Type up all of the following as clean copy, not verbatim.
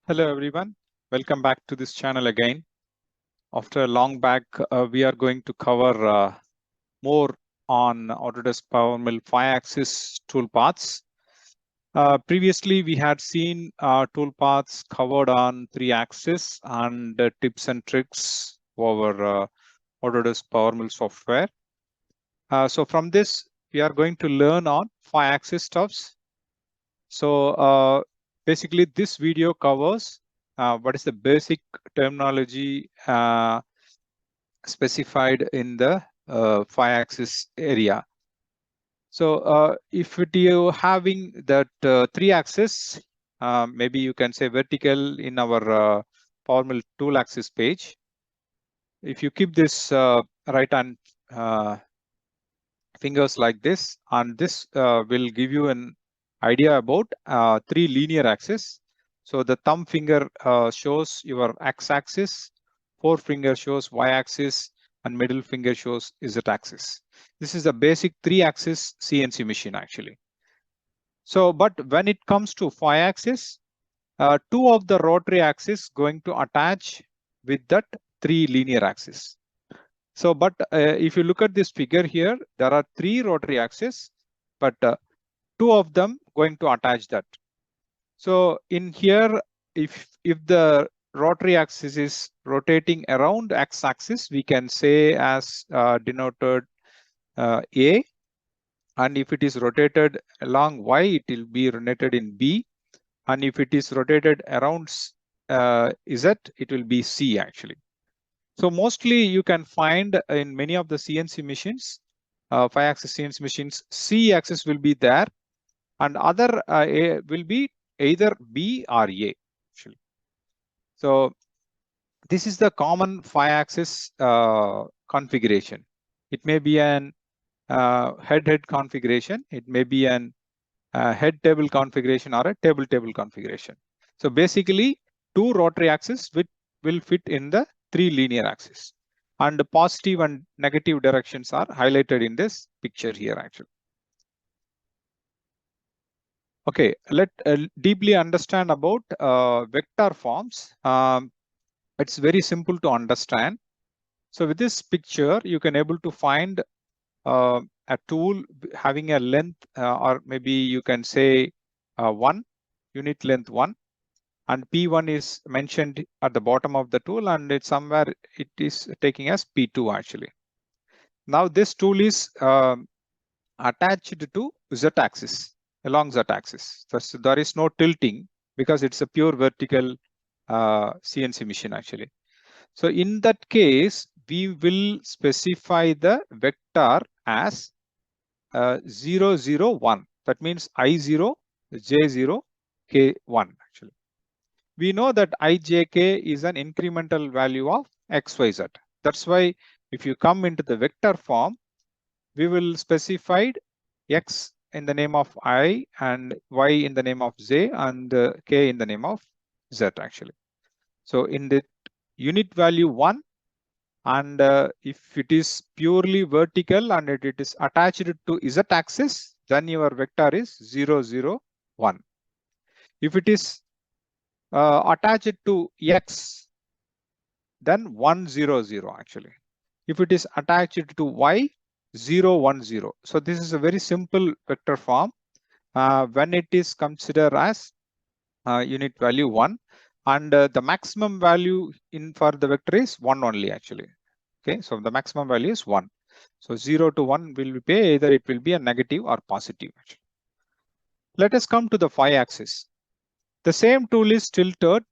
Hello everyone, welcome back to this channel again. After a long back, we are going to cover more on Autodesk PowerMill 5-axis toolpaths. Previously, we had seen toolpaths covered on 3-axis and tips and tricks over Autodesk PowerMill software. So from this, we are going to learn on 5-axis stuffs. So basically, this video covers what is the basic terminology specified in the 5-axis area. So if you having that 3-axis, maybe you can say vertical in our PowerMill tool axis page. If you keep this right hand fingers like this, and this will give you an idea about 3 linear axis. So the thumb finger shows your x-axis, forefinger shows y-axis, and middle finger shows z-axis. This is the basic 3-axis CNC machine actually. So, but when it comes to 5-axis, 2 of the rotary axis going to attach with that 3 linear axis. So, but if you look at this figure here, there are 3 rotary axes, but 2 of them going to attach that. So in here, if the rotary axis is rotating around x-axis, we can say as denoted A, and if it is rotated along y, it will be rotated in B, and if it is rotated around Z, it will be C actually. So mostly you can find in many of the CNC machines, 5-axis CNC machines, C axis will be there, and other A will be either B or A actually. So this is the common 5-axis configuration. It may be an head-head configuration. It may be an head table configuration or a table configuration. So basically, 2 rotary axes will fit in the 3 linear axis, and the positive and negative directions are highlighted in this picture here actually. Okay, let deeply understand about vector forms. It's very simple to understand. So with this picture, you can able to find a tool having a length, or maybe you can say 1 unit length 1, and P1 is mentioned at the bottom of the tool, and it's somewhere it is taking as P2 actually. Now this tool is attached to z-axis, along z-axis. So there is no tilting because it's a pure vertical CNC machine actually. So in that case, we will specify the vector as 0, 0, 1. That means I0, J0, K1 actually. We know that IJK is an incremental value of XYZ. That's why if you come into the vector form, we will specify X in the name of I and Y in the name of J and K in the name of Z actually. So in the unit value 1, and if it is purely vertical and it is attached to z-axis, then your vector is 0, 0, 1. If it is attached to x, then 1, 0, 0 actually. If it is attached to y, 0, 1, 0. So this is a very simple vector form when it is considered as unit value 1, and the maximum value in for the vector is 1 only actually. Okay, so the maximum value is 1. So 0 to 1 will be either it will be a negative or positive. Let us come to the 5-axis. The same tool is tilted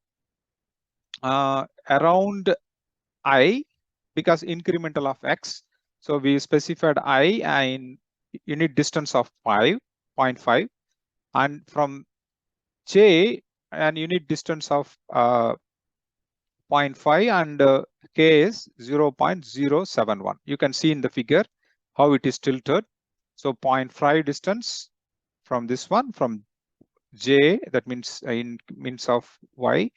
around I because incremental of x. So we specified I in unit distance of 5.5, and from J an unit distance of 0.5, and K is 0.071. You can see in the figure how it is tilted. So 0.5 distance from this one, from J, that means in means of Y,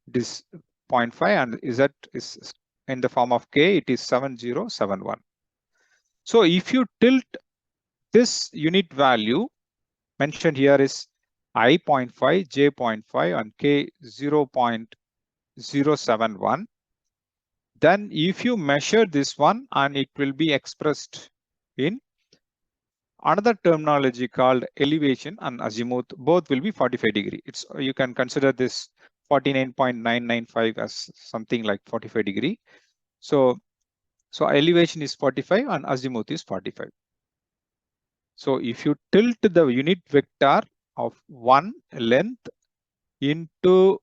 it is 0.5, and Z is in the form of K, it is 7071. So if you tilt this unit value mentioned here is I 0.5, J 0.5, and K 0.071. Then if you measure this one, and it will be expressed in another terminology called elevation and azimuth, both will be 45 degree. You can consider this 49.995 as something like 45 degree. So elevation is 45 and azimuth is 45. So if you tilt the unit vector of one length into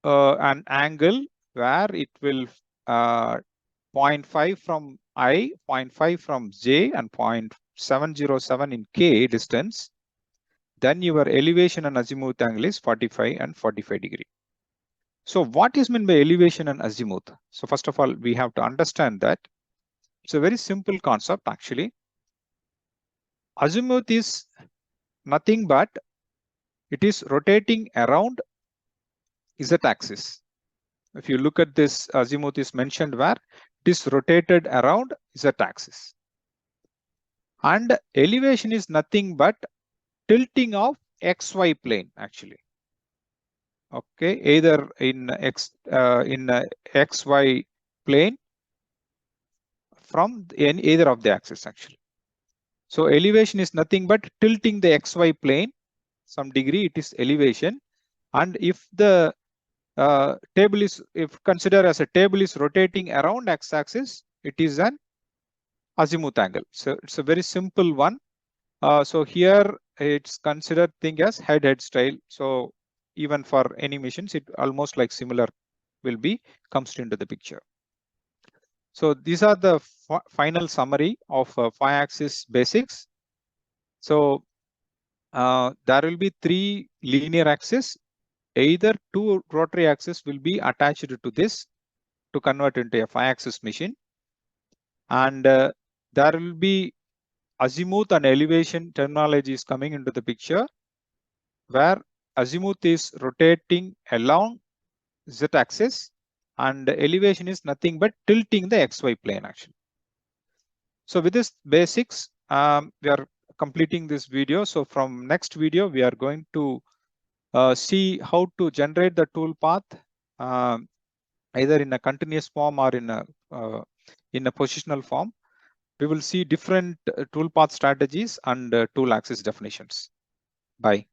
an angle where it will 0.5 from I, 0.5 from J, and 0.707 in K distance, then your elevation and azimuth angle is 45 and 45 degree. So what is meant by elevation and azimuth? So first of all, we have to understand that it's a very simple concept actually. Azimuth is nothing but it is rotating around z-axis. If you look at this, azimuth is mentioned where it is rotated around z-axis. And elevation is nothing but tilting of xy plane actually. Okay, either in xy plane from either of the axis actually. So elevation is nothing but tilting the xy plane some degree, it is elevation. And if the table is, if consider as a table is rotating around x-axis, it is an azimuth angle. So it's a very simple one. So here it's considered thing as head style. So even for any missions, it almost like similar will be comes into the picture. So these are the final summary of 5-axis basics. So there will be 3 linear axes. Either 2 rotary axes will be attached to this to convert into a 5-axis machine. And there will be azimuth and elevation terminology is coming into the picture, where azimuth is rotating along z-axis and elevation is nothing but tilting the xy plane actually. So with this basics, we are completing this video. So from next video, we are going to see how to generate the tool path either in a continuous form or in a positional form. We will see different tool path strategies and tool axis definitions. Bye.